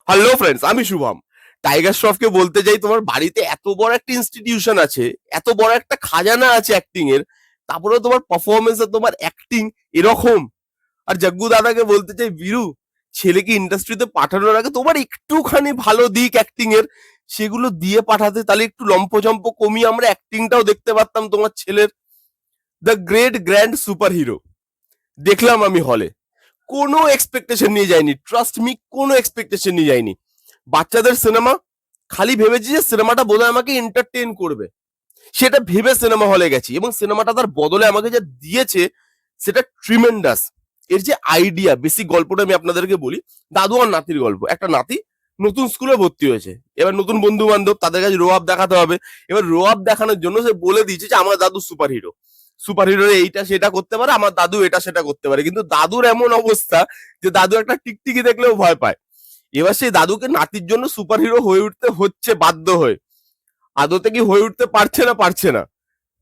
Hello friends, আমি Shubham. Tiger শ্রফকে বলতে চাই, তোমার বাড়িতে এত বড় একটা ইনস্টিটিউশন আছে, এত বড় একটা খাজানা আছে অ্যাক্টিং এর, তারপরেও তোমার পারফরমেন্স আর তোমার অ্যাক্টিং এরকম। আর জাগ্গু দাদাকে বলতে চাই, বীরু, ছেলেকে ইন্ডাস্ট্রিতে পাঠানোর আগে তোমার একটুখানি ভালো দিক অ্যাক্টিং এর সেগুলো দিয়ে পাঠাতে, তাহলে একটু লম্পজম্প কমিয়ে আমরা অ্যাক্টিংটাও দেখতে পারতাম তোমার ছেলের। The great grand super hero দেখলাম আমি হলে, কোনো এক্সপেকটেশন নিয়ে যায়নি, ট্রাস্ট মি, কোনো এক্সপেকটেশন নিয়ে যায়নি। বাচ্চাদের সিনেমা, খালি ভেবেছি যে সিনেমাটা বোধহয় আমাকে এন্টারটেইন করবে, সেটা ভেবে সিনেমা হলে গেছি, এবং সিনেমাটা তার বদলে আমাকে যা দিয়েছে সেটা ট্রিমেন্ডাস। এর যে আইডিয়া, বেসিক গল্পটা আমি আপনাদেরকে বলি। দাদু আর নাতির গল্প। একটা নাতি নতুন স্কুলে ভর্তি হয়েছে, এবার নতুন বন্ধু বান্ধব, তাদের কাছে রো আপ দেখাতে হবে। এবার রো আপ দেখানোর জন্য সে বলে দিয়েছে যে আমার দাদু সুপার হিরো, সুপার হিরো এইটা সেটা করতে পারে, আমার দাদু এটা সেটা করতে পারে। কিন্তু দাদুর এমন অবস্থা যে দাদু একটা টিকটিকি দেখলেও ভয় পায়। এবার সেই দাদুকে নাতির জন্য সুপার হিরো হয়ে উঠতে হচ্ছে বাধ্য হয়ে। আদতে কি হয়ে উঠতে পারছে না, পারছে না।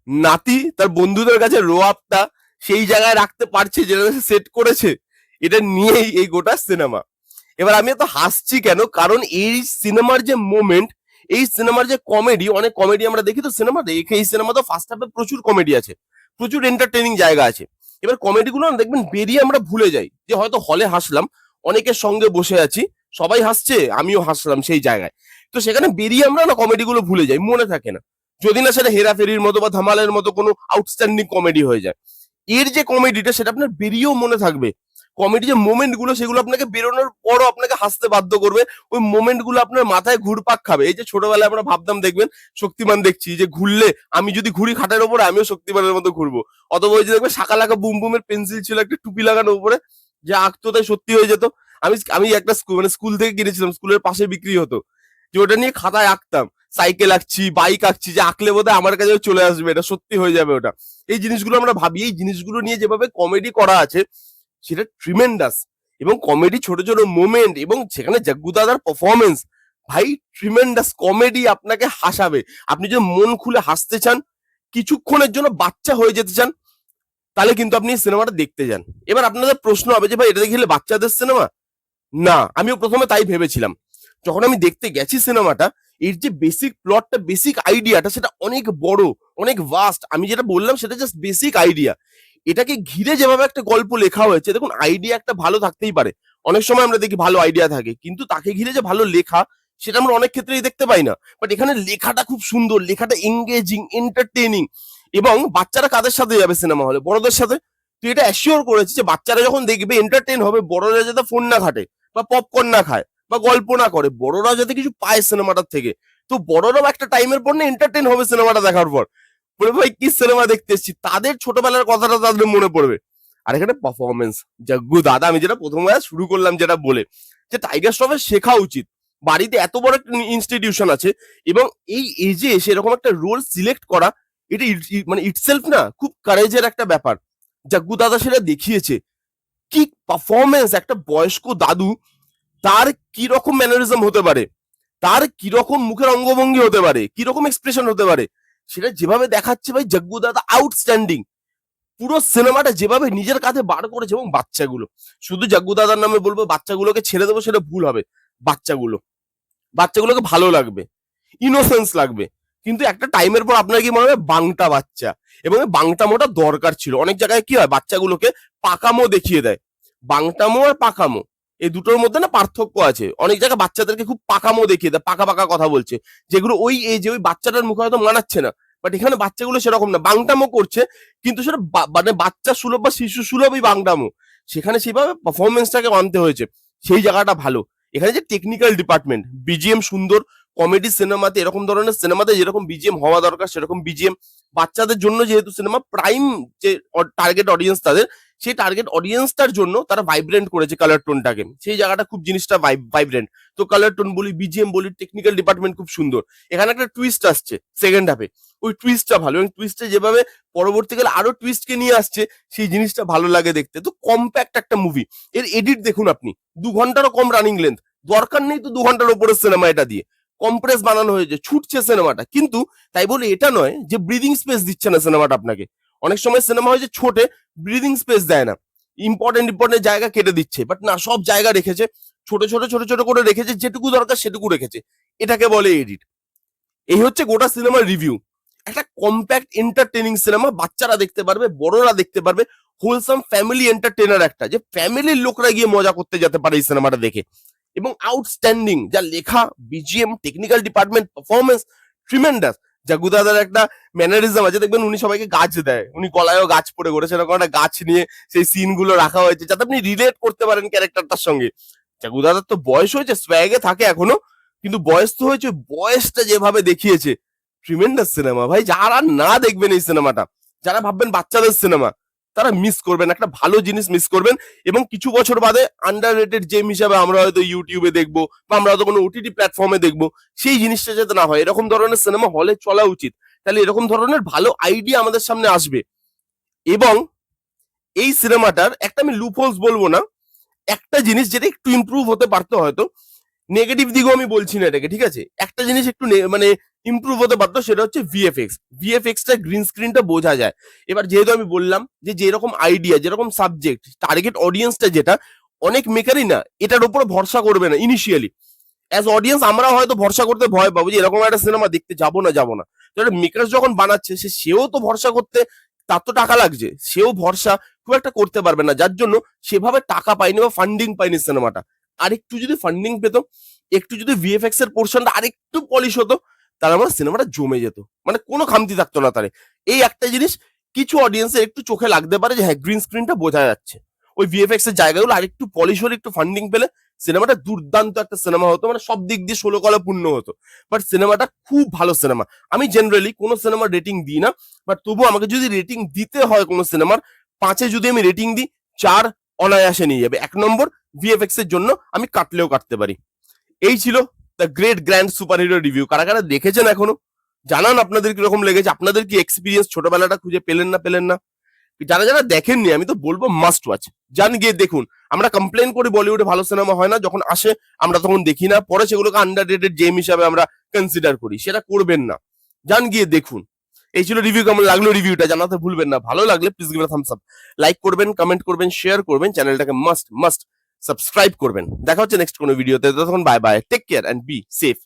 নাতি তার বন্ধুদের কাছে রো আপটা সেই জায়গায় রাখতে পারছে যেটা সে সেট করেছে, এটা নিয়েই এই গোটা সিনেমা। এবার আমি এত হাসছি কেন, কারণ এই সিনেমার যে মোমেন্ট, এই সিনেমার যে কমেডি, অনেক কমেডি আমরা দেখি তো সিনেমা দেখে, এই সিনেমা তো ফার্স্ট হাফে প্রচুর কমেডি আছে, প্রচুর এন্টারটেনিং জায়গা আছে। এবার কমেডি গুলো দেখবেন বেরিয়ে আমরা ভুলে যাই যে হয়তো হলে হাসলাম, অনেকের সঙ্গে বসে আছি, সবাই হাসছে, আমিও হাসলাম সেই জায়গায়। তো সেখানে বেরিয়ে আমরা না কমেডি গুলো ভুলে যাই, মনে থাকে না, যদি না সেটা হেরাফেরির মতো বা ধামালের মতো কোনো আউটস্ট্যান্ডিং কমেডি হয়ে যায়। এর যে কমেডিটা সেটা আপনার বেরিয়েও মনে থাকবে। কমেডি যে মোমেন্ট গুলো সেগুলো আপনাকে বেরোনোর পরও আপনাকে হাসতে বাধ্য করবে। ওই মোমেন্ট গুলো আপনার মাথায় ঘুরপাক খাবে। এই যে ছোটবেলায় আমরা ভাবতাম, দেখবেন শক্তিমান দেখছি, যে ঘুরলে আমি যদি ঘুরি খাটের ওপরে, আমিও শক্তিমানের মতো ঘুরবো। অথবা ওই যে দেখবে শাকালাকা বুম বুমের পেন্সিল ছিল একটা টুপি লাগানো উপরে, যে আঁকতো তাই সত্যি হয়ে যেত। আমি আমি একটা স্কুল থেকে কিনেছিলাম, স্কুলের পাশে বিক্রি হতো, যে ওটা নিয়ে খাতায় আঁকতাম। সাইকেল আঁকছি, বাইক আঁকছি, যে আঁকলে বোধহয় আমার কাছে চলে আসবে, এটা সত্যি হয়ে যাবে ওটা। এই জিনিসগুলো আমরা ভাবি, এই জিনিসগুলো নিয়ে যেভাবে কমেডি করা আছে সেটা ট্রিমেন্ডাস। এবং কমেডি ছোট ছোট মোমেন্ট, এবং সেখানে জাগ্গু দাদার পারফরমেন্স, ভাই ট্রিমেন্ডাস কমেডি, আপনাকে হাসাবে। আপনি যদি মন খুলে হাসতে চান, কিছুক্ষণের জন্য বাচ্চা হয়ে যেতে চান, তাহলে কিন্তু আপনি সিনেমাটা দেখতে যান। এবার আপনাদের প্রশ্ন হবে যে ভাই এটা দেখলে বাচ্চাদের সিনেমা? না, আমিও প্রথমে তাই ভেবেছিলাম। যখন আমি দেখতে গেছি সিনেমাটা, এর যে বেসিক প্লটটা, বেসিক আইডিয়াটা, সেটা অনেক বড়, অনেক ভাস্ট। আমি যেটা বললাম সেটা জাস্ট বেসিক আইডিয়া। এটাকে ঘিরে যেভাবে একটা গল্প লেখা হয়েছে, দেখুন আইডিয়া একটা ভালো থাকতেই পারে, অনেক সময় আমরা দেখি ভালো আইডিয়া থাকে, কিন্তু তাকে ঘিরে যে ভালো লেখা সেটা আমরা অনেক ক্ষেত্রেই দেখতে পাই না। বাট এখানে লেখাটা খুব সুন্দর, লেখাটা এঙ্গেজিং, এন্টারটেইনিং। এবং বাচ্চারা কাদের সাথে যাবে সিনেমা হলে? বড়দের সাথে। তো এটা অ্যাসিওর করেছে যে বাচ্চারা যখন দেখবে এন্টারটেইন হবে, বড়রা যাতে ফোন না ঘাটে বা পপকর্ন না খায় বা গল্প না করে, বড়রা যাতে কিছু পায় সিনেমাটার থেকে। তো বড়রাও একটা টাইমের পর না এন্টারটেইন হবে সিনেমাটা দেখার পর, বলে ভাই কি সিনেমা দেখতে এসেছি, তাদের ছোটবেলার কথাটা তাদের মনে পড়বে। আর এখানে পারফরমেন্স, জাগ্গু দাদা, আমি যেটা প্রথমবার শুরু করলাম যেটা বলে, যে টাইগার শ্রফের শেখা উচিত। বাড়িতে এত বড় একটা ইনস্টিটিউশন আছে, এবং এই এজে এসে এরকম একটা রোল সিলেক্ট করা, এটা মানে ইটসেলফ না খুব কারেজের একটা ব্যাপার। জাগ্গু দাদা সেটা দেখিয়েছে। কি পারফরমেন্স! একটা বয়স্ক দাদু, তার কি রকম ম্যানারিজম হতে পারে, তার কি রকম মুখের অঙ্গভঙ্গি হতে পারে, কি রকম এক্সপ্রেশন হতে পারে, সেটা যেভাবে দেখাচ্ছে ভাই জাগ্গু দাদা আউটস্ট্যান্ডিং। পুরো সিনেমাটা যেভাবে নিজের কাছে বার করেছে, এবং বাচ্চাগুলো, শুধু জাগ্গু দাদার নামে বলবো বাচ্চাগুলোকে ছেড়ে দেবো সেটা ভুল হবে। বাচ্চাগুলো, বাচ্চাগুলোকে ভালো লাগবে, ইনোসেন্স লাগবে। কিন্তু একটা টাইমের পর আপনার কি মনে হবে বাংটা বাচ্চা, এবং বাংটামোটা দরকার ছিল। অনেক জায়গায় কি হয়, বাচ্চাগুলোকে পাকামো দেখিয়ে দেয়। বাংটামো আর পাকামো, এই দুটোর মধ্যে না পার্থক্য আছে। অনেক জায়গায় বাচ্চাদেরকে খুব পাকামো দেখিয়ে দেয়, পাকা পাকা কথা বলছে, যেগুলো ওই এজে ওই বাচ্চাটার মুখে হয়তো মানাচ্ছে না। বাট এখানে বাচ্চাগুলো সেরকম না, বাংটামো করছে, কিন্তু সেটা মানে বাচ্চা সুলভ বা শিশু সুলভই বাংটামো। সেখানে সেইভাবে পারফরমেন্সটাকে আনতে হয়েছে, সেই জায়গাটা ভালো। এখানে যে টেকনিক্যাল ডিপার্টমেন্ট, বিজিএম সুন্দর। কমেডি সিনেমাতে, এরকম ধরনের সিনেমাতে যেরকম বিজিএম হওয়া দরকার সেরকম বিজিএম। বাচ্চাদের জন্য যেহেতু সিনেমা, প্রাইম যে টার্গেট অডিয়েন্স তাদের, সেই টার্গেট অডিয়েন্সটার জন্য তারা ভাইব্রেন্ট করেছে কালার টোনটাকে, সেই জায়গাটা খুব জিনিসটা ভাইব্রেন্ট। তো কালার টোন বলি, বিজিএম বলি, টেকনিক্যাল ডিপার্টমেন্ট খুব সুন্দর। এখানে একটা টুইস্ট আসছে সেকেন্ড হাফে, ওই টুইস্টটা ভালো, এবং টুইস্টে যেভাবে পরবর্তীকালে আরো টুইস্টকে নিয়ে আসছে, সেই জিনিসটা ভালো লাগে দেখতে। তো কম্প্যাক্ট একটা মুভি। এর এডিট দেখুন আপনি, 2 ঘন্টারও কম রানিং লেন্থ, দরকার নেই তো 2 ঘন্টার উপরে সিনেমা এটা দিয়ে কম্প্রেস বানানো হয়েছে, ছুটছে সিনেমাটা। কিন্তু তাই বলে এটা নয় যে ব্রিদিং স্পেস দিচ্ছে না সিনেমাটা আপনাকে। অনেক সময় সিনেমা হয় যে ছোটে, ব্রিদিং স্পেস দেয় না, ইম্পর্টেন্ট ইম্পর্টেন্ট জায়গা কেটে দিচ্ছে, বাট না, সব জায়গা রেখেছে। ছোট ছোট ছোট ছোট করে রেখেছে, যেটুকু দরকার সেটুকু রেখেছে, এটাকে বলে এডিট। এই হচ্ছে গোটা সিনেমার রিভিউ। একটা কম্প্যাক্ট এন্টারটেনিং সিনেমা, বাচ্চারা দেখতে পারবে, বড়রা দেখতে পারবে, হোলসাম ফ্যামিলি এন্টারটেনার, একটা যে ফ্যামিলির লোকরা গিয়ে মজা করতে যেতে পারে এই সিনেমাটা দেখে। এবং আউটস্ট্যান্ডিং যা লেখা, BGM, technical department, performance tremendous. জাগুদাদার একটা ম্যানারিজম আছে, দেখবেন উনি সবাইকে গাছ দেয়, উনি গলায়ও গাছ পড়ে ঘুরে, সেরকম একটা গাছ নিয়ে সেই সিন গুলো রাখা হয়েছে যাতে আপনি রিলেট করতে পারেন ক্যারেক্টারটার সঙ্গে। জাগুদাদার তো বয়স হয়েছে, স্ব্যাগে থাকে এখনো, কিন্তু বয়স তো হয়েছে, বয়সটা যেভাবে দেখিয়েছে, ট্রিমেন্ডাস সিনেমা ভাই। যারা না দেখবেন এই সিনেমাটা, যারা ভাববেন বাচ্চাদের সিনেমা, তারা মিস করবেন, একটা ভালো জিনিস মিস করবেন। এবং কিছু বছর বাদে আন্ডাররেটেড জেম হিসাবে আমরা হয়তো ইউটিউবে দেখবো, বা আমরা হয়তো কোনো ওটিটি প্ল্যাটফর্মে দেখবো, সেই জিনিসটা যাতে না হয়। এরকম ধরনের সিনেমা হলে চলা উচিত, তাহলে এরকম ধরনের ভালো আইডিয়া আমাদের সামনে আসবে। এবং এই সিনেমাটার একটা আমি লুপহোলস বলবো না, একটা জিনিস যেটা একটু ইমপ্রুভ হতে পারতো হয়তো, নেগেটিভ দিকেও আমি বলছি না এটাকে, ঠিক আছে, একটা জিনিস একটু মানে ইমপ্রুভ হতে পারতো, সেটা হচ্ছে ভিএফএক্স। ভিএফএক্সটা, গ্রিন স্ক্রিনটা বোঝা যায়। এবার যেহেতু আমি বললাম যে যেরকম আইডিয়া, যেরকম সাবজেক্ট, টার্গেট অডিয়েন্সটা যেটা, অনেক মেকারই না এটার উপর ভরসা করবে না ইনিশিয়ালি। অ্যাজ অডিয়েন্স আমরা হয়তো ভরসা করতে ভয় পাবো যে এরকম একটা সিনেমা দেখতে যাবো না যাবো না। তো একটা মেকার যখন বানাচ্ছে, সেও তো ভরসা করতে, তার তো টাকা লাগছে, সেও ভরসা খুব একটা করতে পারবে না, যার জন্য সেভাবে টাকা পায়নি বা ফান্ডিং পায়নি সিনেমাটা। আর একটু যদি ফান্ডিং পেত, একটু যদি ভিএফএক্স এর পোর্শনটা আরেকটু পলিশ হতো, তাহলে আমার সিনেমাটা জমে যেত, মানে কোনো খামতি থাকতো না তারে। এই একটা জিনিস কিছু অডিয়েন্সের একটু চোখে লাগতে পারে যে হ্যাঁ, গ্রিন স্ক্রিনটা বোঝা যাচ্ছে। ওই ভিএফএক্স এর জায়গাগুলো আরেকটু পলিশ হলে, একটু ফান্ডিং পেলে সিনেমাটা দুর্দান্ত একটা সিনেমা হতো, মানে সব দিক দিয়ে 16 কলা পূর্ণ হতো। বাট সিনেমাটা খুব ভালো সিনেমা। আমি জেনারেলি কোনো সিনেমার রেটিং দিই না, বাট তবু আমাকে যদি রেটিং দিতে হয় কোনো সিনেমার, 5-এ যদি আমি রেটিং দিই, 4 অনায়াসে নিয়ে যাবে। 1 নম্বর ভিএফএক্স এর জন্য আমি কাটলেও কাটতে পারি। এই ছিল the great grand super hero review. কারা কারা দেখেছেন এখনো জানান আপনাদের কিরকম লেগেছে, আপনাদের কি এক্সপিরিয়েন্স, ছোটবেলাটা খুঁজে পেলেন না। যারা যারা দেখেননি, আমি তো বলবো মাস্ট ওয়াচ, যান গিয়ে দেখুন। আমরা কমপ্লেন করি বলিউডে ভালো সিনেমা হয় না, যখন আসে আমরা তখন দেখি না, পরে সেগুলোকে আন্ডাররেটেড জেম হিসাবে আমরা কনসিডার করি, সেটা করবেন না, যান গিয়ে দেখুন। এই ছিল রিভিউ। কেমন লাগলো রিভিউটা জানাতে ভুলবেন না। ভালো লাগলে please give a Thums up, like করবেন, কমেন্ট করবেন, শেয়ার করবেন, চ্যানেলটাকে মাস্ট সাবস্ক্রাইব করবেন। দেখা হচ্ছে নেক্সট কোনো ভিডিওতে, ততক্ষণ bye bye, take care and be safe.